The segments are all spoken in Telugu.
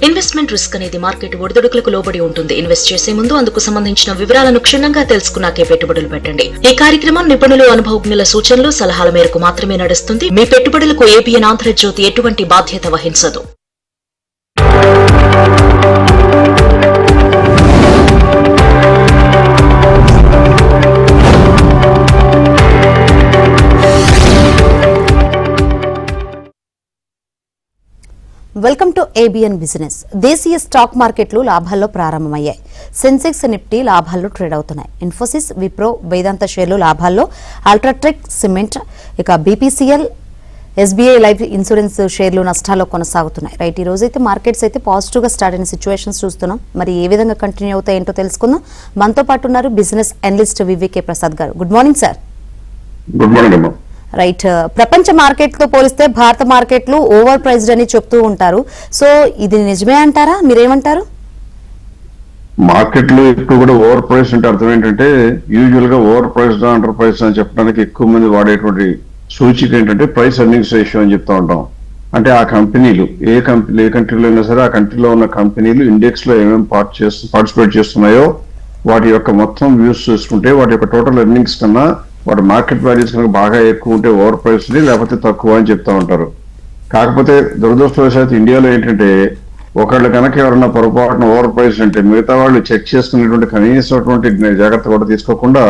ఇన్వెస్ట్మెంట్ రిస్క్ అనేది మార్కెట్ ఒడిదుడుకులకు లోబడి ఉంటుంది. ఇన్వెస్ట్ చేసే ముందు అందుకు సంబంధించిన వివరాలను క్షుణ్ణంగా తెలుసుకున్నాకే పెట్టుబడులు పెట్టండి. ఈ కార్యక్రమం నిపుణులు, అనుభవజ్ఞుల సూచనలు, సలహాల మేరకు మాత్రమే నడుస్తుంది. మీ పెట్టుబడులకు ఏబిఎన్ ఆంధ్రజ్యోతి ఎటువంటి బాధ్యత వహించదు. Welcome to ABN business. దేశీయ స్టాక్ మార్కెట్లు లాభాల్లో ప్రారంభమయ్యాయి. సెన్సెక్స్, నిఫ్టీ లాభాల్లో ట్రేడ్ అవుతున్నాయి. ఇన్ఫోసిస్, విప్రో, వేదాంత షేర్లు లాభాల్లో, అల్ట్రాటెక్ సిమెంట్, ఇక బీపీసీఎల్, ఎస్బీఐ లైఫ్ ఇన్సూరెన్స్ షేర్లు నష్టాల్లో కొనసాగుతున్నాయి. రైట్, ఈ రోజైతే మార్కెట్స్ అయితే పాజిటివ్గా స్టార్ట్ అయిన సిచ్యువేషన్స్ చూస్తున్నాం. మరి ఏ విధంగా కంటిన్యూ అవుతాయి ఏంటో తెలుసుకుందాం. మనతో పాటు ఉన్నారు బిజినెస్ అనలిస్ట్ వివికే ప్రసాద్ గారు. Good morning sir. Good morning అమ్మా. రైట్, ప్రపంచ మార్కెట్తో పోలిస్తే భారత మార్కెట్లు ఓవర్ ప్రైస్డ్ అని చెప్తూ ఉంటారు. సో ఇది నిజమే అంటారా? మీరేమంటారు? మార్కెట్లు ఇప్పుడు కూడా ఓవర్ ప్రైస్ అంటే అర్థం ఏంటంటే, యూజువల్ గా ఓవర్ ప్రైస్డ్, అండర్ ప్రైస్ అని చెప్పడానికి ఎక్కువ మంది వాడేటువంటి సూచిక ఏంటంటే ప్రైస్ ఎర్నింగ్స్ రేషియో అని చెప్తా ఉంటాం. అంటే ఆ కంపెనీలు ఏ కంట్రీలో అయినా సరే, ఆ కంట్రీలో ఉన్న కంపెనీలు ఇండెక్స్ లో ఏమేమి పార్టిసిపేట్ చేస్తున్నాయో వాటి యొక్క మొత్తం వ్యూస్ చూసుకుంటే వాటి యొక్క టోటల్ ఎర్నింగ్స్ కన్నా వాటి మార్కెట్ వాల్యూస్ కనుక బాగా ఎక్కువ ఉంటే ఓవర్ ప్రైస్, లేకపోతే తక్కువ అని చెప్తా ఉంటారు. కాకపోతే దురదృష్టవశాత్తు ఇండియాలో ఏంటంటే, ఒకళ్ళు కనుక ఎవరన్నా పొరపాటున ఓవర్ ప్రైస్ అంటే మిగతా వాళ్ళు చెక్ చేసుకునేటువంటి కనీసటువంటి జాగ్రత్త కూడా తీసుకోకుండా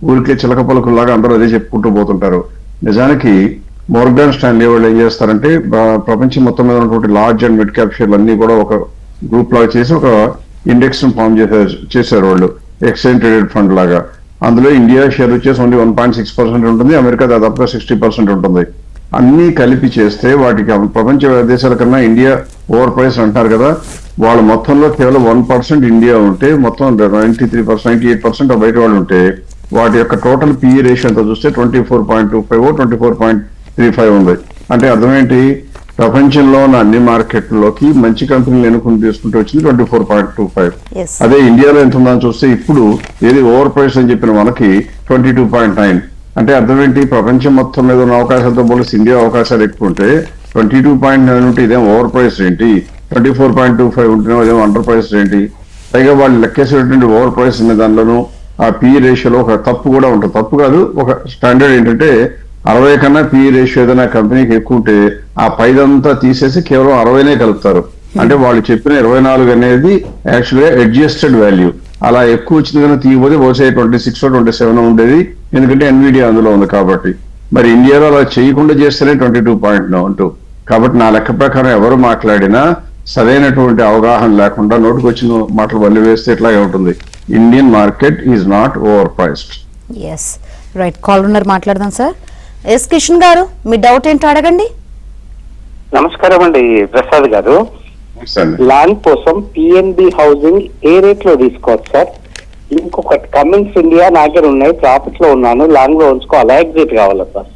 ఊరికే చిలక పలుకుల్లాగా అందరూ అదే చెప్పుకుంటూ పోతుంటారు. నిజానికి మోర్గాన్ స్టాన్లీ వాళ్ళు ఏం చేస్తారంటే, ప్రపంచం మొత్తం మీద ఉన్నటువంటి లార్జ్ అండ్ మిడ్ క్యాప్ షేర్లు అన్ని కూడా ఒక గ్రూప్ లాగా చేసి ఒక ఇండెక్స్ ను ఫామ్ చేశారు వాళ్ళు, ఎక్స్చేంజ్ ట్రేడెడ్ ఫండ్ లాగా. అందులో ఇండియా షేర్ వచ్చేసి ఓన్లీ 1.6% ఉంటుంది, అమెరికా దాదాపుగా 60% ఉంటుంది. అన్ని కలిపి చేస్తే వాటికి ప్రపంచ దేశాల కన్నా ఇండియా ఓవర్ ప్రైస్ అంటారు కదా, వాళ్ళ మొత్తంలో కేవలం 1% ఇండియా ఉంటే మొత్తం 93%, 98% బయట వాళ్ళు ఉంటే వాటి యొక్క టోటల్ పిఈ రేషియో అంతా చూస్తే 24.25, 24.35 ఉంది. అంటే అర్థం ఏంటి, ప్రపంచంలో ఉన్న అన్ని మార్కెట్లలోకి మంచి కంపెనీలు ఎన్నుకుని తీసుకుంటూ వచ్చింది 24.25. అదే ఇండియాలో ఎంత ఉందని చూస్తే ఇప్పుడు ఏది ఓవర్ ప్రైస్ అని చెప్పిన మనకి 22.9. అంటే అర్థం ఏంటి, ప్రపంచం మొత్తం మీద ఉన్న అవకాశాలతో పోలిస్తే ఇండియా అవకాశాలు ఎక్కువ ఉంటే 22.9 ఉంటే ఇదేం ఓవర్ ప్రైస్ ఏంటి, 24.25 ఉంటేనే అదేం అండర్ ప్రైస్ ఏంటి. పైగా వాళ్ళు లెక్కేసేటువంటి ఓవర్ ప్రైస్ ఉన్న దానిలోనూ ఆ పి రేషియోలో ఒక తప్పు కూడా ఉంటుంది. తప్పు కాదు, ఒక స్టాండర్డ్ ఏంటంటే 60 కన్నా పిఈ రేషియో ఏదైనా కంపెనీకి ఎక్కువ ఉంటే ఆ పైదంతా తీసేసి కేవలం 60నే కలుపుతారు. అంటే వాళ్ళు చెప్పిన 24 అనేది యాక్చువల్గా అడ్జస్టెడ్ వాల్యూ. అలా ఎక్కువ వచ్చింది కన్నా తీయబోతే బహుశా 26, 27 ఉండేది, ఎందుకంటే ఎన్విడియా అందులో ఉంది కాబట్టి. మరి ఇండియాలో అలా చేయకుండా చేస్తేనే 22.92. కాబట్టి నా లెక్క ప్రకారం ఎవరు మాట్లాడినా సరైనటువంటి అవగాహన లేకుండా నోటికి వచ్చిన మాటలు వల్లి వేస్తే ఇట్లాగే ఉంటుంది. Indian market is not overpriced. Yes, right, call ఉన్నారు, మాట్లాడదాం సార్. ఎస్ కిషన్ గారు, మీ డౌట్ ఏంటో అడగండి. నమస్కారం అండి ప్రసాద్ గారు. ల్యాండ్ కోసం పిఎన్బి హౌసింగ్ ఏ రేట్ లో తీసుకోవచ్చు సార్? ఇంకొకటి కమిన్స్ ఇండియా నా దగ్గర ఉన్నాయి, ప్రాఫిట్ లో ఉన్నాను, లాంగ్ లో ఉంచుకోవాలా, ఎగ్జిట్ కావాలా సార్?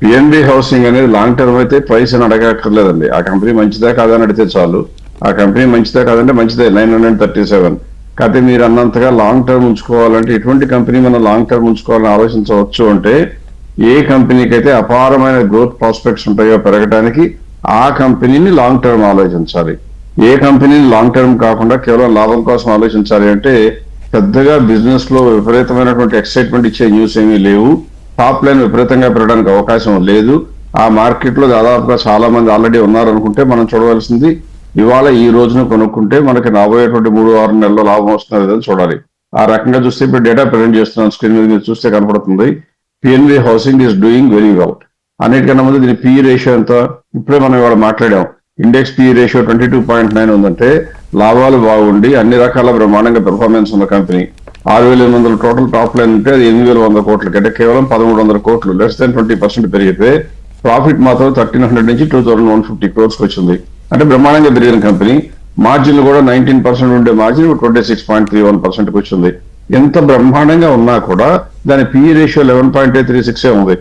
పిఎన్బి హౌసింగ్ అనేది లాంగ్ టర్మ్ అయితే ప్రైస్ అని అడగక్కర్లేదండి. ఆ కంపెనీ మంచిదా కాదని అడిగితే చాలు. ఆ కంపెనీ మంచిదా కాదంటే మంచిదే, 937. కాకపోతే మీరు అన్నంతగా లాంగ్ టర్మ్ ఉంచుకోవాలంటే ఎటువంటి కంపెనీ మనం లాంగ్ టర్మ్ ఉంచుకోవాలని ఆలోచించవచ్చు అంటే, ఏ కంపెనీకి అయితే అపారమైన గ్రోత్ ప్రాస్పెక్ట్స్ ఉంటాయో పెరగడానికి ఆ కంపెనీని లాంగ్ టర్మ్ ఆలోచించాలి. ఏ కంపెనీని లాంగ్ టర్మ్ కాకుండా కేవలం లాభం కోసం ఆలోచించాలి అంటే పెద్దగా బిజినెస్ లో విపరీతమైనటువంటి ఎక్సైట్మెంట్ ఇచ్చే న్యూస్ ఏమీ లేవు. టాప్ లైన్ విపరీతంగా పెరగడానికి అవకాశం లేదు. ఆ మార్కెట్ లో దాదాపుగా చాలా మంది ఆల్రెడీ ఉన్నారనుకుంటే మనం చూడవలసింది ఇవాళ ఈ రోజున కొనుక్కుంటే మనకి రాబోయేటువంటి 3-6 నెలల్లో లాభం వస్తున్నది లేదని చూడాలి. ఆ రకంగా చూస్తే ఇప్పుడు డేటా ప్రజెంట్ చేస్తున్నాను, స్క్రీన్ మీద మీరు చూస్తే కనపడుతుంది. PNB housing is doing very well. అన్నిటికన్నా ముందు దీని పిఈ రేషియో ఎంత, ఇప్పుడే మనం ఇవాళ మాట్లాడాం. ఇండెక్స్ పిఈ రేషియో 22.9 ఉందంటే లాభాలు బాగుండి అన్ని రకాల బ్రహ్మాండంగా పెర్ఫార్మెన్స్ ఉన్న కంపెనీ. 6,800 టోటల్ టాప్ లైన్ ఉంటే అది 8,100 కోట్ల కంటే కేవలం 1,300 కోట్లు, లెస్ దాన్ 20% పెరిగితే ప్రాఫిట్ మాత్రం 1,300 నుంచి 2,150 crores వచ్చింది. అంటే బ్రహ్మాండంగా పెరిగిన కంపెనీ. మార్జిన్ కూడా 19% ఉండే మార్జిన్ 26.31% వచ్చింది. ఎంత బ్రహ్మాండంగా ఉన్నా కూడా దాని పిఈ రేషియో 11.36 ఉంది.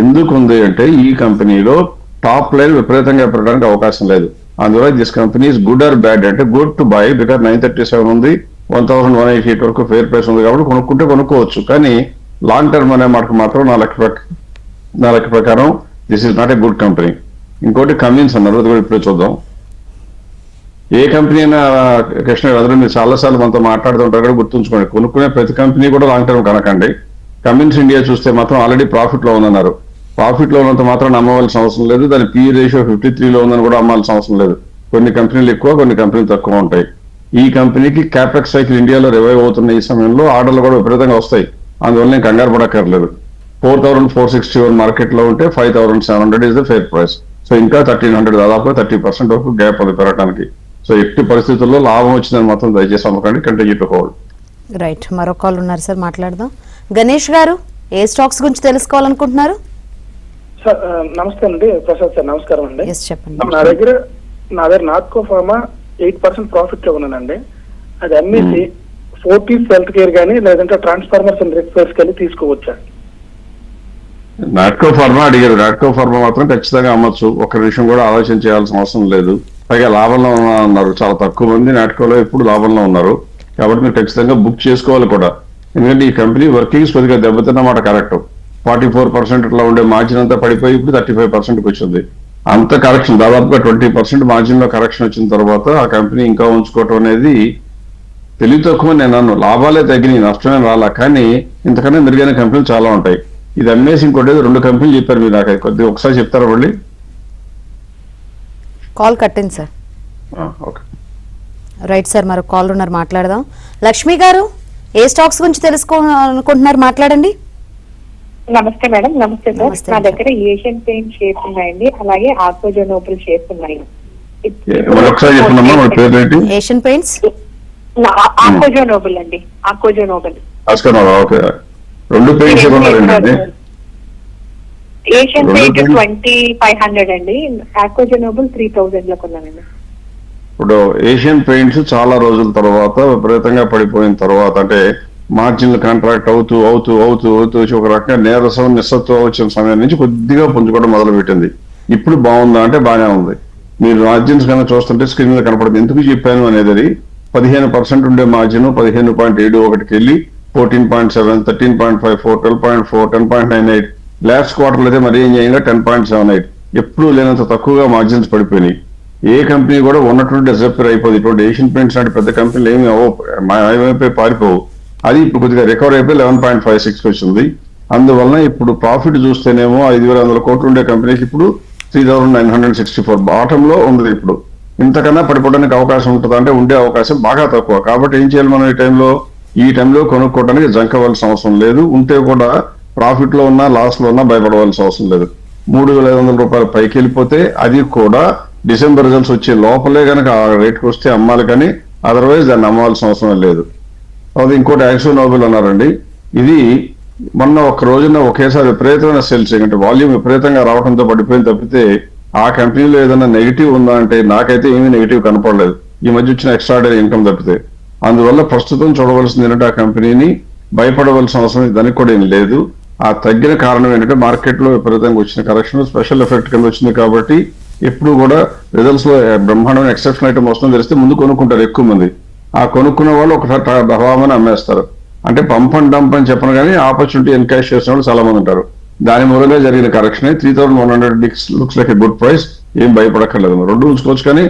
ఎందుకు ఉంది అంటే ఈ కంపెనీలో టాప్ లైన్ విపరీతంగా పెరగడానికి అవకాశం లేదు. అందువల్ల this company is good or bad అంటే గుడ్ టు బై, బికాస్ 937 ఉంది, 1,188 వరకు ఫేర్ ప్రైస్ ఉంది కాబట్టి కొనుక్కుంటే కొనుక్కోవచ్చు. కానీ లాంగ్ టర్మ్ అనే మాటకు మాత్రం నా లెక్క ప్రకారం this is not a good company. ఇంకోటి కమిన్స్ అన్నారు, అది కూడా ఇప్పుడే చూద్దాం. ఏ కంపెనీ అయినా కృష్ణ గారు మీరు చాలాసార్లు మనతో మాట్లాడుతుంటారు కూడా గుర్తుంచుకోండి, కొనుక్కునే ప్రతి కంపెనీ కూడా లాంగ్ టర్మ్ కనకండి. కమిన్స్ ఇండియా చూస్తే మాత్రం ఆల్రెడీ ప్రాఫిట్ లో ఉందన్నారు. ప్రాఫిట్ లో ఉన్నంత మాత్రం అమ్మవలసిన అవసరం లేదు. దాని పీ రేషియో 53 ఉందని కూడా అమ్మాల్సిన అవసరం లేదు. కొన్ని కంపెనీలు ఎక్కువ, కొన్ని కంపెనీలు తక్కువ ఉంటాయి. ఈ కంపెనీకి క్యాపెక్స్ సైకిల్ ఇండియాలో రివైవ్ అవుతున్న ఈ సమయంలో ఆర్డర్లు కూడా విపరీతంగా వస్తాయి. అందువల్ల నేను కంగారు పడక్కర్లేదు. 4,461 మార్కెట్ లో ఉంటే 5,700 is the fair price. So ఇంకా 1,300 దాదాపుగా 30% వరకు గ్యాప్ అది పెరగడానికి. సో ఎట్టి పరిస్థితుల్లో లాభం వచ్చిందని మాత్రం దయచేసి అమ్మకండి, కంటిన్యూ టు హోల్డ్. రైట్, మరో కాల్ ఉన్నారు సార్, మాట్లాడదాం. గణేష్ గారు, ఏ స్టాక్స్ గురించి తెలుసుకోవాలనుకుంటున్నారు? సార్ నమస్తే అండి, ప్రసాద్ సార్ నమస్కారం అండి. ఎస్ చెప్పండి. నా దగ్గర నాట్కో ఫార్మా 8% ప్రాఫిట్ లో ఉన్నానండి. అది అమ్మేసి ఫోర్టీస్ హెల్త్ కేర్ గానీ లేదంటే ట్రాన్స్ఫార్మర్స్ అండ్ రిపేర్స్ కానీ తీసుకోవచ్చా? నాట్కో ఫార్మా అడిగారు. నాట్కో ఫార్మా మాత్రం ఖచ్చితంగా అమ్మచ్చు. ఒక నిమిషం కూడా ఆలోచన చేయాల్సిన అవసరం లేదు. పైగా లాభంలో ఉన్నారు. చాలా తక్కువ మంది నాట్కోలో ఇప్పుడు లాభంలో ఉన్నారు. కాబట్టి మీరు ఖచ్చితంగా బుక్ చేసుకోవాలి కూడా. ఎందుకంటే ఈ కంపెనీ వర్కింగ్స్ కొద్దిగా దెబ్బతిన్నమాట కరెక్ట్. 44% ఇట్లా ఉండే మార్జిన్ అంతా పడిపోయి ఇప్పుడు 35%కి వచ్చింది. అంత కరెక్షన్ దాదాపుగా 20% మార్జిన్ లో కరెక్షన్ వచ్చిన తర్వాత ఆ కంపెనీ ఇంకా ఉంచుకోవటం అనేది తెలివి తక్కువ. నేను అన్ను లాభాలే తగ్గినాయి, నష్టమే రాలా. కానీ ఇంతకన్నా మెరుగైన కంపెనీలు చాలా ఉంటాయి. ఇది అమ్మేసి ఇంకోటి 2 కంపెనీలు చెప్పారు మీరు నాకు. కొద్దిగా ఒకసారి చెప్తారా మళ్ళీ? కాల్ కట్టింది సార్. ఓకే రైట్ సార్, మరో కాల్ ఉన్నారు, మాట్లాడదాం. లక్ష్మి గారు, ఏ స్టాక్స్ గురించి తెలుసుకోవాలనుకుంటున్నారు? మాట్లాడండి. నమస్తే మేడం. నమస్తే సార్. నమస్తే. నా దగ్గర ఏషియన్ పెయింట్ షేర్స్ ఉన్నాయండి, అలాగే ఆక్వోజోనోబుల్ షేర్స్ ఉన్నాయి. ఒకసారి చెప్పండి మన పేరు ఏంటి? ఏషియన్ పెయింట్స్, ఆక్వోజోనోబుల్ అండి, ఆక్వోజోనోబుల్. ఓకే, 2 పెయింట్స్ ఉన్నారండి. ఏషియన్ రెండు పెయింట్ పెయింట్ 2,500 అండి, ఆక్వోజోనోబుల్ 3,000 లో కొన్నానండి. ఇప్పుడు ఏషియన్ పెయింట్స్ చాలా రోజుల తర్వాత విపరీతంగా పడిపోయిన తర్వాత, అంటే మార్జిన్లు కాంట్రాక్ట్ అవుతూ అవుతూ అవుతూ అవుతూ వచ్చి ఒక రకంగా నీరసం నిస్సత్వం వచ్చిన సమయం నుంచి కొద్దిగా పుంజుకోవడం మొదలు పెట్టింది. ఇప్పుడు బాగుందా అంటే బాగానే ఉంది. మీరు మార్జిన్స్ కన్నా చూస్తుంటే స్క్రీన్ మీద కనపడుతుంది. ఎందుకు చెప్పాను అనేది 15% ఉండే మార్జిన్ 15.71కి వెళ్ళి 14.7, 13.54, 12.4, 10.98, లాస్ట్ క్వార్టర్ అయితే మరీ ఏం చేయంగా 10.78. ఎప్పుడూ లేనంత తక్కువగా మార్జిన్స్ పడిపోయినాయి. ఏ కంపెనీ కూడా ఉన్నటువంటి డిజపేర్ అయిపోయింది. ఇటువంటి ఏషియన్ పెయింట్స్ లాంటి పెద్ద కంపెనీలు ఏమి మాయమైపోయి పారిపోవు. అది ఇప్పుడు కొద్దిగా రికవర్ అయిపోయి 11.56 వచ్చింది. అందువలన ఇప్పుడు ప్రాఫిట్ చూస్తేనేమో 5,100 కోట్లు ఉండే కంపెనీకి ఇప్పుడు 3,964 బాటమ్ లో ఉంది. ఇప్పుడు ఇంతకన్నా పడిపోవడానికి అవకాశం ఉంటుంది అంటే ఉండే అవకాశం బాగా తక్కువ. కాబట్టి ఏం చేయాలి మనం ఈ టైంలో కొనుక్కోవడానికి జంకవలసిన అవసరం లేదు. ఉంటే కూడా ప్రాఫిట్ లో ఉన్నా లాస్ లో ఉన్నా భయపడవలసిన అవసరం లేదు. 3,500 రూపాయలు పైకి వెళ్ళిపోతే అది కూడా డిసెంబర్ రిజల్ట్స్ వచ్చే లోపలే కనుక ఆ రేట్కి వస్తే అమ్మాలి, కానీ అదర్వైజ్ దాన్ని అమ్మాల్సిన అవసరం లేదు. అది ఇంకోటి యాక్సోనోబుల్ అన్నారండి. ఇది మొన్న ఒక రోజున ఒకేసారి విపరీతమైన సేల్స్, అంటే వాల్యూమ్ విపరీతంగా రావడంతో పడిపోయింది తప్పితే ఆ కంపెనీలో ఏదైనా నెగిటివ్ ఉందా అంటే నాకైతే ఏమీ నెగిటివ్ కనపడలేదు. ఈ మధ్య వచ్చిన ఎక్స్ట్రాడరీ ఇన్కమ్ తప్పితే. అందువల్ల ప్రస్తుతం చూడవలసింది ఏంటంటే ఆ కంపెనీని భయపడవలసిన అవసరం దానికి కూడా ఏం లేదు. ఆ తగ్గిన కారణం ఏంటంటే మార్కెట్ లో విపరీతంగా వచ్చిన కరెక్షన్ స్పెషల్ ఎఫెక్ట్ కింద వచ్చింది. కాబట్టి ఎప్పుడు కూడా రిజల్ట్స్ లో బ్రహ్మాండమైన ఎక్సెప్షన్ ఐటమ్ వస్తుందని తెలిస్తే ముందు కొనుక్కుంటారు ఎక్కువ మంది. ఆ కొనుక్కున్న వాళ్ళు ఒకసారి దవామని అమ్మేస్తారు. అంటే పంప్ అండ్ డంప్ అని చెప్పను కానీ ఆపర్చునిటీ ఎన్కాష్ చేసిన వాళ్ళు చాలా మంది ఉంటారు. దాని మూలంగా జరిగిన correction 3,100 looks like a good price. ఏం భయపడక్కర్లేదు. 2 ఉంచుకోవచ్చు, కానీ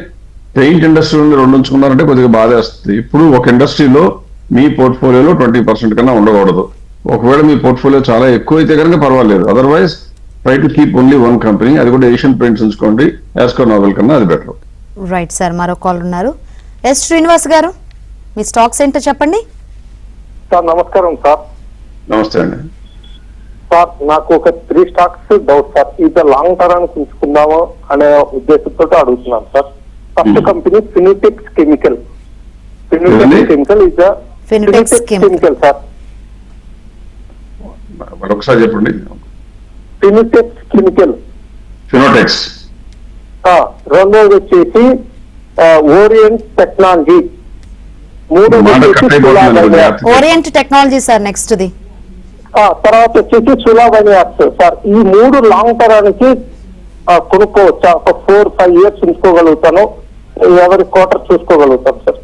పెయింట్ ఇండస్ట్రీ నుండి 2 ఉంచుకున్నారంటే కొద్దిగా బాధేస్తుంది. ఇప్పుడు ఒక ఇండస్ట్రీలో మీ పోర్ట్ఫోలియోలో 20% కన్నా ఉండకూడదు. ఒకవేళ మీ పోర్ట్ఫోలియో చాలా ఎక్కువ అయితే కనుక పర్వాలేదు. Otherwise try to keep only 1 company, అది కూడా ఏషియన్ పెయింట్స్ ఉంచుకోండి. యాస్కోనోబెల్ కన్నా అది బెటర్. రైట్ సార్, మరో కాల్ ఉన్నారు. ఎస్ శ్రీనివాస్ గారు, మీ స్టాక్స్ ఏంటో చెప్పండి. సార్ నమస్కారం సార్. నమస్తే అండి. సార్ నాకు ఒక 3 స్టాక్స్ డౌట్ సార్. ఇది లాంగ్ టర్మ్ ఉంచుకుందాము అనే ఉద్దేశంతో అడుగుతున్నాను sir. First company Fineotex chemical. Fineotex chemical is Fineotex chemical sir. ఒకసారి చెప్పండి. Fineotex chemical. ఫినోటెక్స్. రెండోది వచ్చేసి ఓరియంట్ టెక్నాలజీ. మూడోది వచ్చేసి Orient technology sir. Next the తర్వాత వచ్చేసి సులాభన్యాస్ సార్. ఈ 3 లాంగ్ టర్మ్కి కొనుక్కోవచ్చా? ఒక 4-5 ఇయర్స్ ఉంచుకోగలుగుతాను, ఎవరి క్వార్టర్ చూసుకోగలుగుతాను సార్.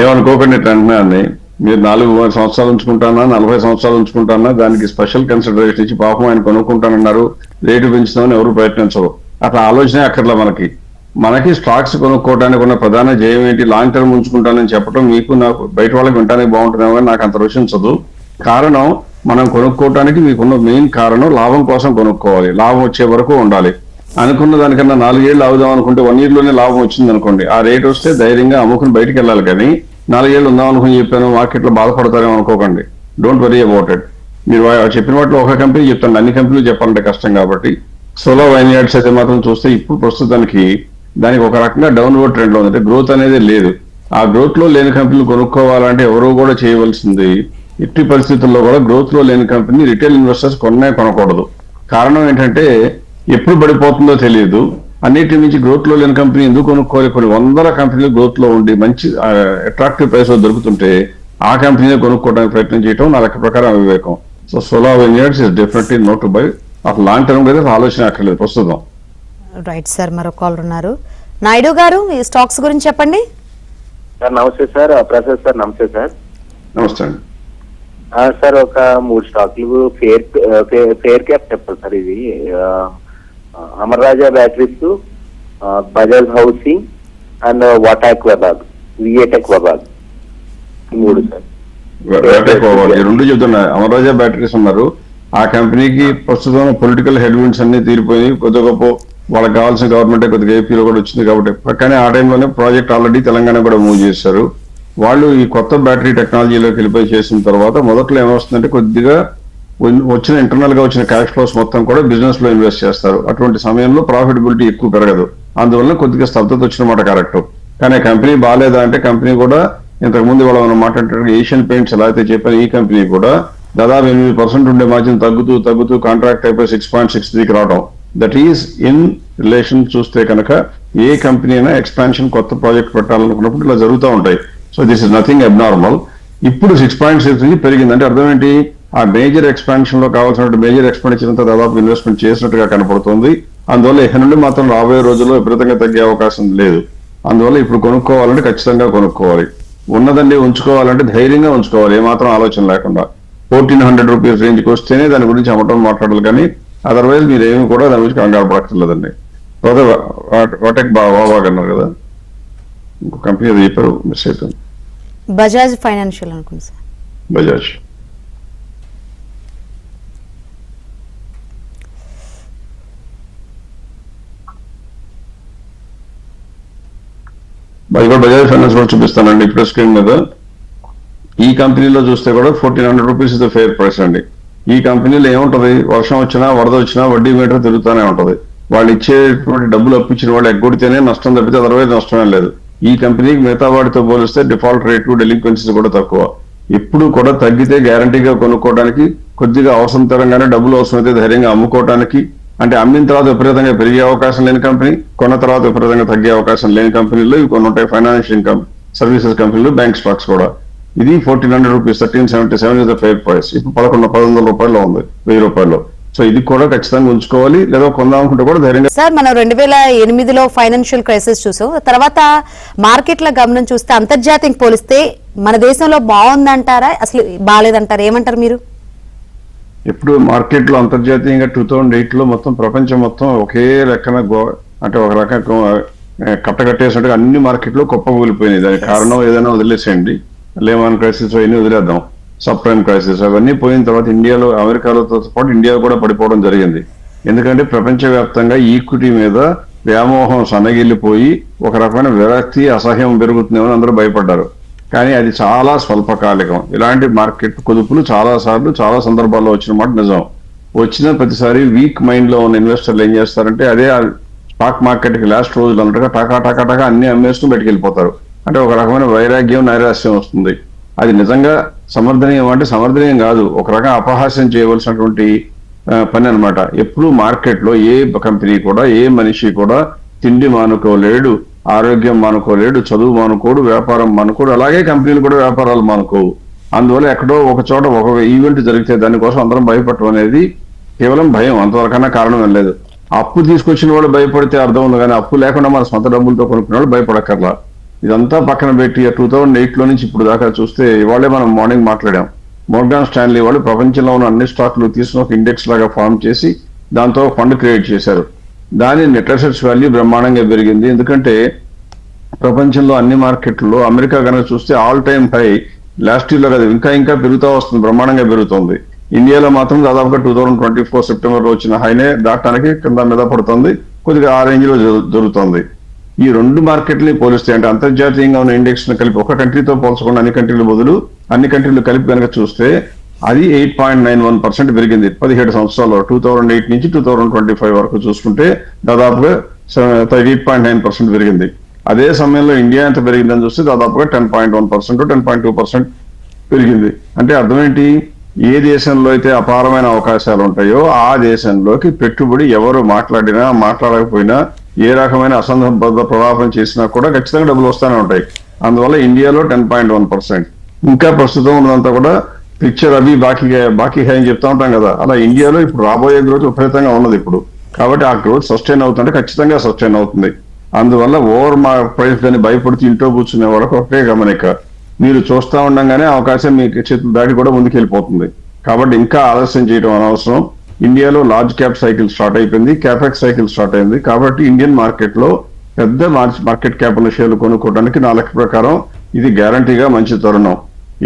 ఏమనుకోకండి అంటున్నాను. మీరు 4 సంవత్సరాలు ఉంచుకుంటానా 40 సంవత్సరాలు ఉంచుకుంటానా దానికి స్పెషల్ కన్సిడరేషన్ ఇచ్చి పాపం ఆయన కొనుక్కుంటానన్నారు, రేటు పెంచుతామని ఎవరు ప్రయత్నించరు. అట్లా ఆలోచనే అక్కర్లా మనకి. మనకి స్టాక్స్ కొనుక్కోవడానికి ఉన్న ప్రధాన జయం ఏంటి, లాంగ్ టర్మ్ ఉంచుకుంటానని చెప్పడం మీకు నాకు బయట వాళ్ళకి వినడానికి బాగుంటుందేమో కానీ నాకు అంత రుచించదు. కారణం, మనం కొనుక్కోవటానికి మీకున్న మెయిన్ కారణం లాభం కోసం కొనుక్కోవాలి, లాభం వచ్చే వరకు ఉండాలి. అనుకున్న దానికన్నా 4 ఏళ్ళు ఆగుదాం అనుకుంటే 1 year లోనే లాభం వచ్చింది అనుకోండి, ఆ రేట్ వస్తే ధైర్యంగా అమ్ముకుని బయటికి వెళ్ళాలి. కానీ 4 ఏళ్ళు ఉందాం అనుకుని చెప్పాను మార్కెట్లో బాధపడతారేమో అనుకోకండి. Don't worry about it. మీరు చెప్పిన వాటిలో ఒక కంపెనీ చెప్తాను, అన్ని కంపెనీలు చెప్పాలంటే కష్టం కాబట్టి. సోలో వైన్యార్డ్స్ అయితే మాత్రం చూస్తే ఇప్పుడు ప్రస్తుతానికి దానికి ఒక రకంగా డౌన్వర్డ్ ట్రెండ్ లో ఉంది, అంటే గ్రోత్ అనేది లేదు. ఆ గ్రోత్ లో లేని కంపెనీలు కొనుక్కోవాలంటే ఎవరో కూడా చేయవలసింది. ఎట్టి పరిస్థితుల్లో కూడా గ్రోత్ లో లేని కంపెనీ రిటైల్ ఇన్వెస్టర్స్ కొనకూడదు. కారణం ఏంటంటే ఎప్పుడు పడిపోతుందో తెలియదు. అన్నిటి నుంచి గ్రోత్ లో లేని కంపెనీ ఎందుకు కొనుక్కోవాలి? కొన్ని వందల కంపెనీలు గ్రోత్ లో ఉండి మంచి అట్రాక్టివ్ ప్రైస్ లో దొరుకుతుంటే ఆ కంపెనీనే కొనుక్కోవడానికి ప్రయత్నం చేయడం నా లెక్క ప్రకారం అవివేకం. So Sula vineyards is definitely not to buy. అసలు లాంగ్ టర్మ్ అయితే ఆలోచన అక్కర్లేదు ప్రస్తుతం. రైట్ సార్, మరో కాలర్ ఉన్నారు. నాయుడు గారు, ఈ స్టాక్స్ గురించి చెప్పండి. సార్ నమస్తే సార్. ప్రసాద్ సార్ నమస్తే సార్. నమస్తే అండి. సార్ ఒక 3 స్టాక్లు ఫేర్ క్యాప్ చెప్పాలి సార్. ఇది Amara Raja batteries, Bajaj housing and VA Tech Wabag, VA Tech Wabag, 3 sir. ఈ 2 చెప్తున్నా. అమర్ రాజా బ్యాటరీస్ ఉన్నారు, ఆ కంపెనీకి ప్రస్తుతం పొలిటికల్ హెడ్ విండ్స్ అన్ని తీరిపోయి కొద్ది గొప్ప వాళ్ళకి కావాల్సిన గవర్నమెంట్ కొద్దిగా ఏపీలో కూడా వచ్చింది కాబట్టి పక్కనే ఆ టైంలోనే ప్రాజెక్ట్ ఆల్రెడీ తెలంగాణ కూడా మూవ్ చేశారు. వాళ్ళు ఈ కొత్త బ్యాటరీ టెక్నాలజీలోకి వెళ్ళిపోయి చేసిన తర్వాత మొదట్లో ఏమొస్తుందంటే కొద్దిగా వచ్చిన ఇంటర్నల్ గా వచ్చిన క్యాష్ ఫ్లోస్ మొత్తం కూడా బిజినెస్ లో ఇన్వెస్ట్ చేస్తారు. అటువంటి సమయంలో ప్రాఫిటబిలిటీ ఎక్కువ పెరగదు, అందువల్ల కొద్దిగా స్తబ్దత వచ్చిన మాట కరెక్ట్. కానీ కంపెనీ బాగాలేదా అంటే కంపెనీ కూడా ఇంతకుముందు వాళ్ళ మనం మాట్లాడే ఏషియన్ పెయింట్స్ ఎలా అయితే చెప్పారు, ఈ కంపెనీ కూడా దాదాపు 8% ఉండే మార్జిన్ తగ్గుతూ కాంట్రాక్ట్ అయిపోయి 6.63కి రావడం. దట్ ఈస్ ఇన్ రిలేషన్ చూస్తే కనుక ఏ కంపెనీ అయినా ఎక్స్పాన్షన్ కొత్త ప్రాజెక్ట్ పెట్టాలనుకున్నప్పుడు ఇలా జరుగుతూ ఉంటాయి. So this is nothing abnormal. ఇప్పుడు 6.63 పెరిగింది అంటే అర్థం ఏంటి? ఆ మేజర్ ఎక్స్పాన్షన్ లో కావాల్సిన మేజర్ ఎక్స్పెండిచర్ అంతా దాదాపు ఇన్వెస్ట్మెంట్ చేసినట్టుగా కనపడుతుంది. అందువల్ల ఇక్కడ నుండి మాత్రం రాబోయే రోజుల్లో విపరీతంగా తగ్గే అవకాశం లేదు. అందువల్ల ఇప్పుడు కొనుక్కోవాలంటే ఖచ్చితంగా కొనుక్కోవాలి. ఉన్నదండి ఉంచుకోవాలంటే ధైర్యంగా ఉంచుకోవాలి, ఏమాత్రం ఆలోచన లేకుండా. 1400 రూపీస్ రేంజ్కి వస్తేనే దాని గురించి అమ్మటం మాట్లాడాలి, కానీ అదర్వైజ్ మీరు ఏమి కూడా దాని గురించి కంగారు పడక్కర్లేదండి. వాటెక్ బాగా అన్నారు కదా, ఇంకో కంపెనీ అది చెప్పారు, మిస్ అవుతుంది. బజాజ్ ఫైనాన్షియల్ అనుకుంది సార్. బజాజ్ బజాజ్ ఫైనాన్స్ కూడా చూపిస్తానండి ఇప్పుడు స్క్రీన్ మీద. ఈ కంపెనీలో చూస్తే కూడా 1400 rupees is the fair price అండి. ఈ కంపెనీలో ఏముంటది, వర్షం వచ్చినా వరద వచ్చినా వడ్డీ మీటర్ తిరుగుతూనే ఉంటది. వాళ్ళు ఇచ్చేటువంటి డబ్బులు అప్పించిన వాళ్ళు ఎగ్గొడితేనే నష్టం తప్పితే అదర్వైజ్ నష్టమే లేదు. ఈ కంపెనీకి మిగతా వాటితో పోలిస్తే డిఫాల్ట్ రేట్లు, డెలిక్వెన్సీస్ కూడా తక్కువ. ఎప్పుడు కూడా తగ్గితే గ్యారంటీగా కొనుక్కోవడానికి, కొద్దిగా అవసరంతరంగానే డబ్బులు అవసరమైతే ధైర్యంగా అమ్ముకోవడానికి, అంటే అమ్మిన తర్వాత విపరీతంగా పెరిగే అవకాశం లేని కంపెనీ, కొన్న తర్వాత విపరీతంగా తగ్గే అవకాశం లేని కంపెనీలు ఇవి కొన్ని ఉంటాయి. ఫైనాన్షియల్ సర్వీసెస్ కంపెనీలు, బ్యాంక్ స్టాక్స్ కూడా. ఇది 1400 rupees, 1377 is the fair price. ఇప్పుడు 1100 రూపాయల్లో ఉంది, 1000 రూపాయల్లో. సో ఇది కూడా ఖచ్చితంగా ఉంచుకోవాలి, లేదా కొందాం అనుకుంటే కూడా ధైర్యంగా. సార్, మనం 2008లో ఫైనాన్షియల్ క్రైసిస్ చూసాం. తర్వాత మార్కెట్ల గమనం చూస్తే అంతర్జాతీయ పోలిస్తే మన దేశంలో బాగుందంటారా, అసలు బాగాలేదంటారా, ఏమంటారు మీరు? ఇప్పుడు మార్కెట్ లో అంతర్జాతీయంగా 2008లో మొత్తం ప్రపంచం మొత్తం ఒకే లెక్కన అంటే ఒక రకంగా కట్టకట్టేసినట్టుగా అన్ని మార్కెట్లో కుప్పకూలిపోయినాయి. దానికి కారణం ఏదైనా వదిలేసేయండి, లేమాన్ క్రైసిస్ అవన్నీ వదిలేద్దాం, సబ్ ప్రైమ్ క్రైసిస్ అవన్నీ పోయిన తర్వాత ఇండియాలో, అమెరికాలతో పాటు ఇండియా కూడా పడిపోవడం జరిగింది. ఎందుకంటే ప్రపంచవ్యాప్తంగా ఈక్విటీ మీద వ్యామోహం సన్నగిల్లిపోయి ఒక రకమైన విరక్తి, అసహ్యం పెరుగుతుందేమని అందరూ భయపడ్డారు. కానీ అది చాలా స్వల్పకాలికం. ఇలాంటి మార్కెట్ కుదుపులు చాలా సందర్భాల్లో వచ్చిన మాట నిజం. వచ్చిన ప్రతిసారి వీక్ మైండ్ లో ఉన్న ఇన్వెస్టర్లు ఏం చేస్తారంటే అదే స్టాక్ మార్కెట్ కి లాస్ట్ రోజులు అన్నట్టుగా టకా అన్ని అమ్మేస్తూ బయటకు వెళ్ళిపోతారు. అంటే ఒక రకమైన వైరాగ్యం, నైరాశ్యం వస్తుంది. అది నిజంగా సమర్థనీయం అంటే సమర్థనీయం కాదు, ఒక రకంగా అపహాస్యం చేయవలసినటువంటి పని అనమాట. ఎప్పుడు మార్కెట్ లో ఏ కంపెనీ కూడా, ఏ మనిషి కూడా తిండి మానుకోలేడు, ఆరోగ్యం మానుకోలేడు, చదువు మానుకోడు, వ్యాపారం మానుకోడు. అలాగే కంపెనీలు కూడా వ్యాపారాలు మానుకోవు. అందువల్ల ఎక్కడో ఒక చోట ఒక ఈవెంట్ జరిగితే దానికోసం అందరం భయపడటం అనేది కేవలం భయం, అంతవరకన్నా కారణం ఏం లేదు. అప్పు తీసుకొచ్చిన వాళ్ళు భయపడితే అర్థం ఉంది, కానీ అప్పు లేకుండా మన సొంత డబ్బులతో కొనుక్కునే వాళ్ళు భయపడక్కర్లా. ఇదంతా పక్కన పెట్టి 2008లో నుంచి ఇప్పుడు దాకా చూస్తే, ఇవాళే మనం మార్నింగ్ మాట్లాడాం, మోర్గాన్ స్టాన్లీ వాళ్ళు ప్రపంచంలో ఉన్న అన్ని స్టాక్లు తీసుకుని ఒక ఇండెక్స్ లాగా ఫామ్ చేసి దాంతో ఫండ్ క్రియేట్ చేశారు. దాని నెట్ అసెట్స్ వాల్యూ బ్రహ్మాండంగా పెరిగింది. ఎందుకంటే ప్రపంచంలో అన్ని మార్కెట్లలో అమెరికా కనుక చూస్తే all time high last year లో కదా, ఇంకా పెరుగుతూ వస్తుంది, బ్రహ్మాండంగా పెరుగుతుంది. ఇండియాలో మాత్రం దాదాపుగా 2024 సెప్టెంబర్ లో వచ్చిన హైనే దాటడానికి కింద మీద పడుతుంది, కొద్దిగా ఆ రేంజ్ లో జరుగుతుంది. ఈ రెండు మార్కెట్లని పోలిస్తే, అంటే అంతర్జాతీయంగా ఉన్న ఇండెక్స్ కలిపి ఒక కంట్రీతో పోల్చకుండా అన్ని కంట్రీల బదులు అన్ని కంట్రీలు కలిపి కనుక చూస్తే అది 8.91% పెరిగింది 17 సంవత్సరాల్లో. 2008 నుంచి 2025 వరకు చూసుకుంటే దాదాపుగా 8.9% పెరిగింది. అదే సమయంలో ఇండియా ఎంత పెరిగిందని చూస్తే దాదాపుగా 10.1%, 10.2% పెరిగింది. అంటే అర్థం ఏంటి? ఏ దేశంలో అయితే అపారమైన అవకాశాలు ఉంటాయో ఆ దేశంలోకి పెట్టుబడి ఎవరు మాట్లాడినా మాట్లాడకపోయినా ఏ రకమైన అసంబద్ధ ప్రలాపం చేసినా కూడా ఖచ్చితంగా డబ్బులు వస్తూనే ఉంటాయి. అందువల్ల ఇండియాలో 10.1%. ఇంకా ప్రస్తుతం ఉన్నదంతా కూడా పిక్చర్ అవి బాకీ హై అని చెప్తా ఉంటాం కదా, అలా ఇండియాలో ఇప్పుడు రాబోయే గ్రోత్ విపరీతంగా ఉన్నది ఇప్పుడు. కాబట్టి ఆ గ్రోత్ సస్టైన్ అవుతుంటే ఖచ్చితంగా సస్టైన్ అవుతుంది. అందువల్ల ఓవర్ ప్రైస్ దాన్ని భయపడుతూ ఇంట్లో కూర్చునే వరకు ఒకటే గమనిక, మీరు చూస్తా ఉండగానే అవకాశం మీ చేతులు దాటి కూడా ముందుకెళ్ళిపోతుంది. కాబట్టి ఇంకా ఆలస్యం చేయడం అనవసరం. ఇండియాలో లార్జ్ క్యాప్ సైకిల్ స్టార్ట్ అయిపోయింది, క్యాపెక్స్ సైకిల్ స్టార్ట్ అయింది. కాబట్టి ఇండియన్ మార్కెట్ లో పెద్ద మార్కెట్ క్యాప్ ఉన్న షేర్లు కొనుక్కోవడానికి నా లెక్క ప్రకారం ఇది గ్యారంటీగా మంచి తరుణం.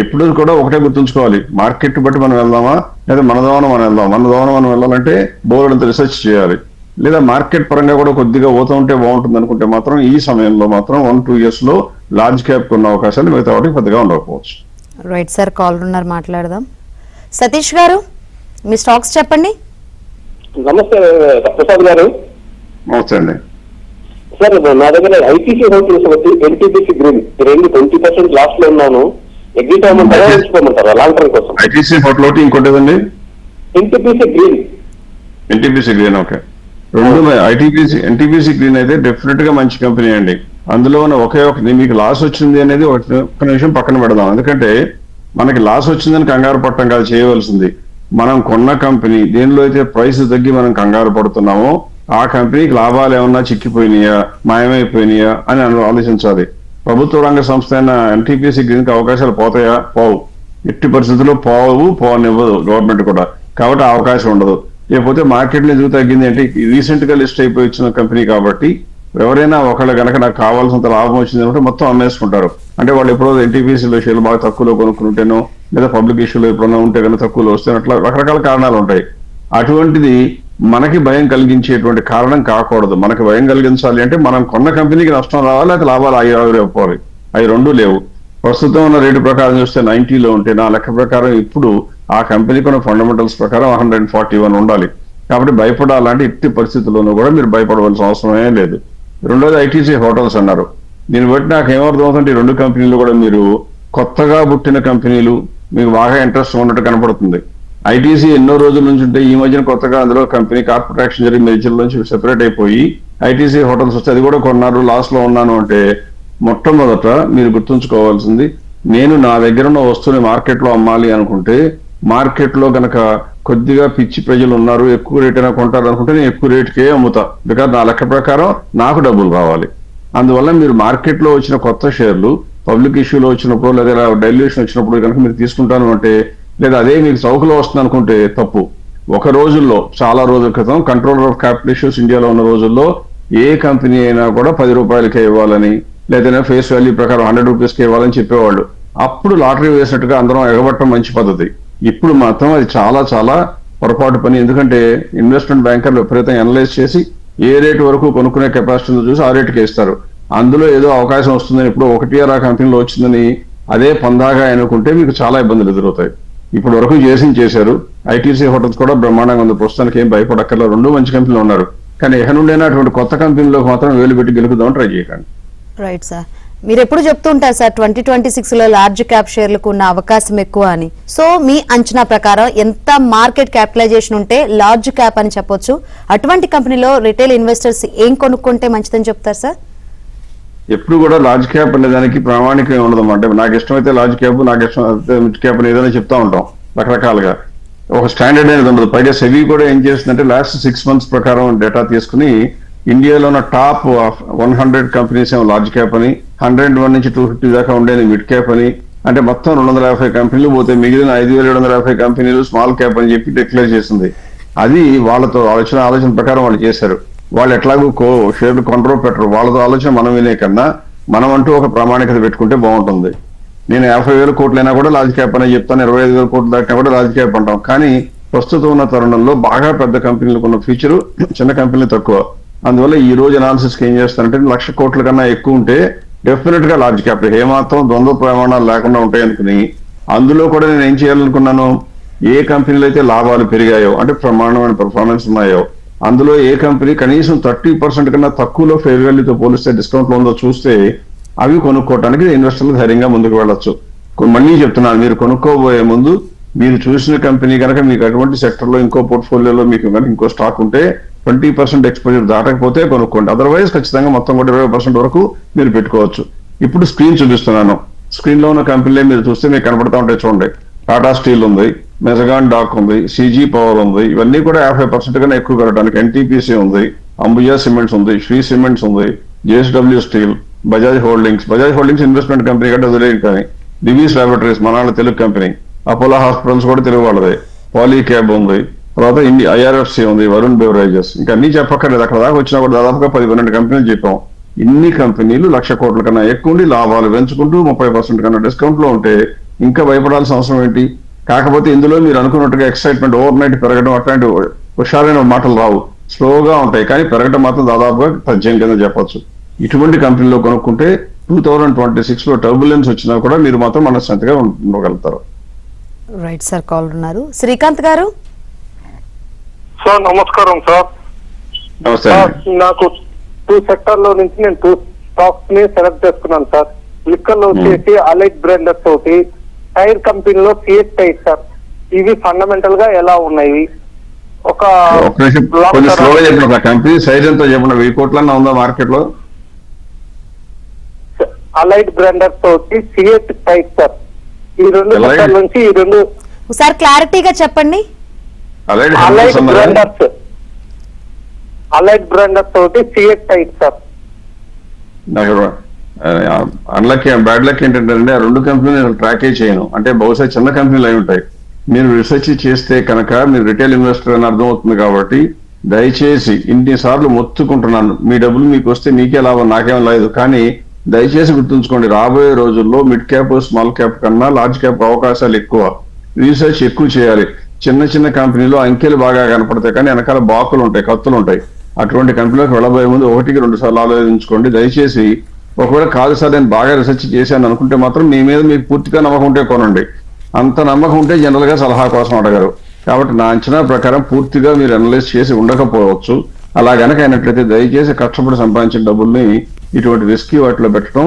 ఎప్పుడు కూడా ఒకటే గుర్తుంచుకోవాలి, మార్కెట్ బట్టి మనం వెళ్దామా లేదా మన దోవన మనం వెళ్దాం. మన దోవన మనం వెళ్ళాలంటే బోర్డు అంత రీసెర్చ్ చేయాలి, లేదా మార్కెట్ పరంగా కూడా కొద్దిగా పోతూ ఉంటే బాగుంటుంది అనుకుంటే మాత్రం ఈ సమయంలో మాత్రం 1-2 years లో లార్జ్ క్యాప్ కొన్న అవకాశాలు మిగతా వాటికి పెద్దగా ఉండకపోవచ్చు. రైట్ సార్, కాల్ ఉన్నారు, మాట్లాడదాం. సతీష్ గారు, మీ స్టాక్స్ చెప్పండి. నమస్తే ప్రసాద్ గారు. నమస్తే అండి. సార్, నా దగ్గర ఐటీసీ హోటల్స్ ఒకటి, ఎన్టీపీసీ గ్రీన్ రెండు 20% లాస్ట్ లో ఉన్నాను. ఎగ్జిట్ అవ్వమంటారా, ఉంచుకోమంటారా లాంగ్ టర్మ్ కోసం? ఐటీసీ హోటల్ ఒకటి, ఇంకోటిదండి NTPC green. NTPC green, okay. రెండు ఎన్టీపీసీ గ్రీన్ అయితే డెఫినెట్ గా మంచి కంపెనీ అండి. అందులో ఉన్న ఒకే ఒకటి మీకు లాస్ వచ్చింది అనేది ఒక నిమిషం పక్కన పెడదాం. ఎందుకంటే మనకి లాస్ వచ్చిందని కంగారు పడటం కాదు చేయవలసింది. మనం కొన్న కంపెనీ దేనిలో అయితే ప్రైస్ తగ్గి మనం కంగారు పడుతున్నామో ఆ కంపెనీకి లాభాలు ఏమన్నా చిక్కిపోయినాయా, మాయమైపోయినాయా అని ఆలోచించాలి. ప్రభుత్వ రంగ సంస్థ అయిన ఎన్టీపీసీ గ్రీన్ కి అవకాశాలు పోతాయా? పోవు. ఎట్టి పరిస్థితుల్లో పోవనివ్వదు గవర్నమెంట్ కూడా. కాబట్టి ఆ అవకాశం ఉండదు. లేకపోతే మార్కెట్ లో ఎందుకు తగ్గింది అంటే రీసెంట్ గా లిస్ట్ అయిపోయి వచ్చిన కంపెనీ కాబట్టి ఎవరైనా ఒకళ్ళు కనుక నాకు కావాల్సినంత లాభం వచ్చింది అంటే మొత్తం అమ్మేసుకుంటారు. అంటే వాళ్ళు ఎప్పుడో ఎన్టీపీసీలో షేర్లు బాగా తక్కువలో కొనుక్కుంటేనో లేదా పబ్లిక్ ఇష్యూలో ఎప్పుడన్నా ఉంటే కనుక తక్కువలో వస్తే అట్లా రకరకాల కారణాలు ఉంటాయి. అటువంటిది మనకి భయం కలిగించేటువంటి కారణం కాకూడదు. మనకి భయం కలిగించాలి అంటే మనం కొన్న కంపెనీకి నష్టం రావాలి, అయితే లాభాలు ఆగిపోవాలి. అవి రెండూ లేవు. ప్రస్తుతం ఉన్న రేటు ప్రకారం చూస్తే 90లో ఉంటే నా లెక్క ప్రకారం ఇప్పుడు ఆ కంపెనీకి ఉన్న ఫండమెంటల్స్ ప్రకారం 141 ఉండాలి. కాబట్టి భయపడాలంటే ఎట్టి పరిస్థితుల్లోనూ కూడా మీరు భయపడవలసిన అవసరమే లేదు. రెండోది ఐటీసీ హోటల్స్ అన్నారు. దీన్ని బట్టి నాకు ఏమర్థం అవుతుంటే ఈ రెండు కంపెనీలు కూడా మీరు కొత్తగా పుట్టిన కంపెనీలు, మీకు బాగా ఇంట్రెస్ట్ ఉన్నట్టు కనపడుతుంది. ఐటీసీ ఎన్నో రోజుల నుంచి ఉంటే ఈ మధ్యన కొత్తగా అందులో కంపెనీ కార్పొరేట్ యాక్షన్ జరిగి మెర్జర్ నుంచి సెపరేట్ అయిపోయి ఐటీసీ హోటల్స్ వస్తే అది కూడా కొన్నారు, లాస్ లో ఉన్నాను అంటే మొట్టమొదట మీరు గుర్తుంచుకోవాల్సింది, నేను నా దగ్గర ఉన్న వస్తువుని మార్కెట్ లో అమ్మాలి అనుకుంటే మార్కెట్ లో గనక కొద్దిగా పిచ్చి ప్రజలు ఉన్నారు, ఎక్కువ రేట్ అయినా కొంటారు అనుకుంటే నేను ఎక్కువ రేటుకే అమ్ముతా. బికాజ్ నా లెక్క ప్రకారం నాకు డబ్బులు రావాలి. అందువల్ల మీరు మార్కెట్ లో వచ్చిన కొత్త షేర్లు పబ్లిక్ ఇష్యూలో వచ్చినప్పుడు లేదా డైల్యూషన్ వచ్చినప్పుడు కనుక మీరు తీసుకుంటాను అంటే, లేదా అదే మీకు చౌకలో వస్తుంది అనుకుంటే తప్పు. ఒక రోజుల్లో చాలా రోజుల క్రితం కంట్రోలర్ ఆఫ్ క్యాపిటల్ ఇష్యూస్ ఇండియాలో ఉన్న రోజుల్లో ఏ కంపెనీ అయినా కూడా 10 రూపాయలకే ఇవ్వాలని లేదా ఫేస్ వాల్యూ ప్రకారం 100 రూపీస్కే ఇవ్వాలని చెప్పేవాళ్ళు. అప్పుడు లాటరీ వేసినట్టుగా అందరం ఎగబట్టడం మంచి పద్ధతి. ఇప్పుడు మాత్రం అది చాలా చాలా పొరపాటు పని. ఎందుకంటే ఇన్వెస్ట్మెంట్ బ్యాంకర్లు విపరీతంగా అనలైజ్ చేసి ఏ రేటు వరకు కొనుక్కునే కెపాసిటీలో చూసి ఆ రేటుకి ఇస్తారు. అందులో ఏదో అవకాశం వస్తుందని ఇప్పుడు ఒకటి ఆ కంపెనీలో వచ్చిందని అదే పందాగా అనుకుంటే మీకు చాలా ఇబ్బందులు ఎదురవుతాయి. ఇప్పుడు వరకు చేశారు. ఐటీసీ హోటల్స్ కూడా బ్రహ్మాండంగా ఉంది. ప్రస్తుతానికి ఏం భయపడక్కర్లేదు. రెండు మంచి కంపెనీలు ఉన్నారు. కానీ ఎహ నుండైనా అటువంటి కొత్త కంపెనీలోకి మాత్రం వేలు పెట్టి గెలుపుదామని ట్రై చేయకండి. రైట్ సార్, మీరు ఎప్పుడు చెప్తూ ఉంటారు సార్ 2026లో లార్జ్ క్యాప్ షేర్లకు ఉన్న అవకాశం ఎక్కువ అని. సో మీ అంచనా ప్రకారం ఎంత మార్కెట్ క్యాపిటలైజేషన్ ఉంటే లార్జ్ క్యాప్ అని చెప్పొచ్చు? అటువంటి కంపెనీలో రిటైల్ ఇన్వెస్టర్స్ ఏం కొనుక్కుంటే మంచిదని చెప్తారు సార్? ఎప్పుడు కూడా లార్జ్ క్యాప్ అనే దానికి ప్రామాణికం ఉండదన్నమాట. నాకు ఇష్టమైతే లార్జ్ క్యాప్, నాకు ఇష్టం మిడ్ క్యాప్ అని ఏదైనా చెప్తా ఉంటాం రకరకాలుగా. ఒక స్టాండర్డ్ అనేది ఉండదు. పైగా సెబీ కూడా ఏం చేస్తుందంటే లాస్ట్ 6 months ప్రకారం డేటా తీసుకుని ఇండియాలో ఉన్న టాప్ 100 కంపెనీస్ ఏమో లార్జ్ క్యాప్ అని, 101 నుంచి 250 దాకా ఉండేది మిడ్ క్యాప్ అని, అంటే మొత్తం 250 కంపెనీలు పోతే మిగిలిన 5750 కంపెనీలు స్మాల్ క్యాప్ అని చెప్పి డిక్లేర్ చేసింది. అది వాళ్ళతో ఆలోచన ప్రకారం వాళ్ళు చేశారు. వాళ్ళు ఎట్లాగూ షేర్లు కొనరో పెట్టరు. వాళ్ళతో ఆలోచన మనం వినే కన్నా మనం అంటూ ఒక ప్రామాణికత పెట్టుకుంటే బాగుంటుంది. నేను 50,000 కోట్లైనా కూడా లార్జ్ క్యాప్ అనే చెప్తాను, 25,000 కోట్లు దాటినా కూడా లార్జ్ క్యాప్ అంటాం. కానీ ప్రస్తుతం ఉన్న తరుణంలో బాగా పెద్ద కంపెనీలకు ఉన్న ఫ్యూచరు చిన్న కంపెనీలు తక్కువ. అందువల్ల ఈ రోజు అనాలిసిస్ ఏం చేస్తానంటే 1,00,000 కోట్ల కన్నా ఎక్కువ ఉంటే డెఫినెట్ గా లార్జ్ క్యాప్ ఏమాత్రం ద్వంద్వ ప్రమాణాలు లేకుండా ఉంటాయి అనుకుని, అందులో కూడా నేను ఏం చేయాలనుకున్నాను, ఏ కంపెనీలు అయితే లాభాలు పెరిగాయో అంటే ప్రమాణమైన పెర్ఫార్మెన్స్ ఉన్నాయో అందులో ఏ కంపెనీ కనీసం 30% కన్నా తక్కువలో ఫెయిర్ వాల్యూతో పోలిస్తే డిస్కౌంట్ లో ఉందో చూస్తే అవి కొనుక్కోవడానికి ఇన్వెస్టర్లు ధైర్యంగా ముందుకు వెళ్ళొచ్చు. మళ్ళీ చెప్తున్నాను, మీరు కొనుక్కోబోయే ముందు మీరు చూసిన కంపెనీ కనుక మీకు అటువంటి సెక్టర్ లో ఇంకో పోర్ట్ఫోలియోలో మీకు కనుక ఇంకో స్టాక్ ఉంటే 20% ఎక్స్పోజర్ దాటకపోతే కొనుక్కోండి. అదర్వైజ్ ఖచ్చితంగా మొత్తం కూడా 20% వరకు మీరు పెట్టుకోవచ్చు. ఇప్పుడు స్క్రీన్ చూపిస్తున్నాను. స్క్రీన్ లో ఉన్న కంపెనీలే మీరు చూస్తే మీకు కనపడతా ఉంటాయి. చూడండి, టాటా స్టీల్ ఉంది, మెజగాన్ డాక్ ఉంది, సిజీ పవర్ ఉంది. ఇవన్నీ కూడా 50% కన్నా ఎక్కువ కలగడానికి ఎన్టీపీసీ ఉంది, అంబుజా సిమెంట్స్ ఉంది, శ్రీ సిమెంట్స్ ఉంది, JSW steel, Bajaj holdings investment company కంటే వదిలేదు. కానీ దివీస్ ల్యాబొరేటరీస్ మన తెలుగు కంపెనీ, అపోలో హాస్పిటల్స్ కూడా తెలుగు వాళ్ళదే, పాలీ క్యాబ్ ఉంది, తర్వాత ఐఆర్ఎఫ్సి ఉంది, వరుణ్ బెవరేజెస్. ఇంకా అన్ని చెప్పక్కర్లేదు. అక్కడ దాకా వచ్చినా కూడా దాదాపుగా 10-12 కంపెనీలు చెప్పాం. ఇన్ని కంపెనీలు 1,00,000 కోట్ల కన్నా ఎక్కువ ఉండి లాభాలు పెంచుకుంటూ 30% కన్నా డిస్కౌంట్ లో ఉంటే ఇంకా భయపడాల్సిన అవసరం ఏంటి? కాకపోతే ఇందులో మీరు అనుకున్నట్టుగా ఎక్సైట్మెంట్ ఓవర్ నైట్ పెరగడం అట్లాంటి హుషారైన మాటలు రావు, స్లోగా ఉంటాయి. కానీ పెరగడం మాత్రం దాదాపుగా తథ్యం కింద చెప్పొచ్చు. ఇటువంటి కంపెనీలో కొనుక్కుంటే 2026 లో టర్బులెన్స్ వచ్చినా కూడా మీరు మాత్రం మనశ్శాంతిగా ఉండగలుగుతారు. రైట్ సార్, కాల్ ఉన్నారు శ్రీకాంత్ గారు. సార్ నమస్కారం సార్. నమస్తే. నాకు 2 సెక్టర్ లో నుంచి నేను 2 స్టాక్స్ ని సెలెక్ట్ చేసుకున్నాను సార్. లిక్కర్ లో వచ్చేసి అలైట్ బ్రాండర్స్ తోటి, టైర్ కంపెనీలో సిఎస్ టైర్ సార్. ఇవి ఫండమెంటల్ గా ఎలా ఉన్నాయి? ఒక కంపెనీ సైజ్ ఎంతో చెప్పండి. 1000 కోట్లన్నా ఉందా మార్కెట్ లో? అలైట్ బ్రాండర్స్ తోటి సిఎస్ టైర్ సార్. ఈ 2 సెక్టర్ నుంచి ఈ 2 ఒకసారి క్లారిటీగా చెప్పండి. అలైట్ బ్రాండర్స్ తోటి సిఎస్ టైర్ సార్. అన్లక్ బ్యాడ్ లక్ ఏంటంటే ఆ 2 కంపెనీలు ట్రాకే చేయను. అంటే బహుశా చిన్న కంపెనీలు అయి ఉంటాయి. మీరు రీసెర్చ్ చేస్తే కనుక మీరు రిటైల్ ఇన్వెస్టర్ అని అర్థమవుతుంది. కాబట్టి దయచేసి ఇన్నిసార్లు మొత్తుకుంటున్నాను, మీ డబ్బులు మీకు వస్తే మీకే లాభం, నాకేం లేదు. కానీ దయచేసి గుర్తుంచుకోండి, రాబోయే రోజుల్లో మిడ్ క్యాప్ స్మాల్ క్యాప్ కన్నా లార్జ్ క్యాప్ అవకాశాలు ఎక్కువ. రీసెర్చ్ ఎక్కువ చేయాలి. చిన్న కంపెనీలో అంకెలు బాగా కనపడతాయి కానీ వెనకాల బాకులు ఉంటాయి, కత్తులు ఉంటాయి. అటువంటి కంపెనీలకు వెళ్ళబోయే ముందు 1-2 సార్లు ఆలోచించుకోండి దయచేసి. ఒకవేళ కాదు సార్ నేను బాగా రీసెర్చ్ చేశాను అనుకుంటే మాత్రం మీ మీద మీకు పూర్తిగా నమ్మకం ఉంటే కొనండి. అంత నమ్మకం ఉంటే జనరల్ గా సలహా కోసం అడగరు. కాబట్టి నా అంచనా ప్రకారం పూర్తిగా మీరు అనలైజ్ చేసి ఉండకపోవచ్చు. అలా గనక అయినట్లయితే దయచేసి కష్టపడి సంపాదించిన డబ్బుల్ని ఇటువంటి రిస్కీ వాటిలో పెట్టడం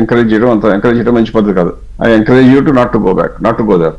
ఎంకరేజ్ చేయడం మంచి పద్ధతి కాదు. I encourage you to not to go back, not to go there.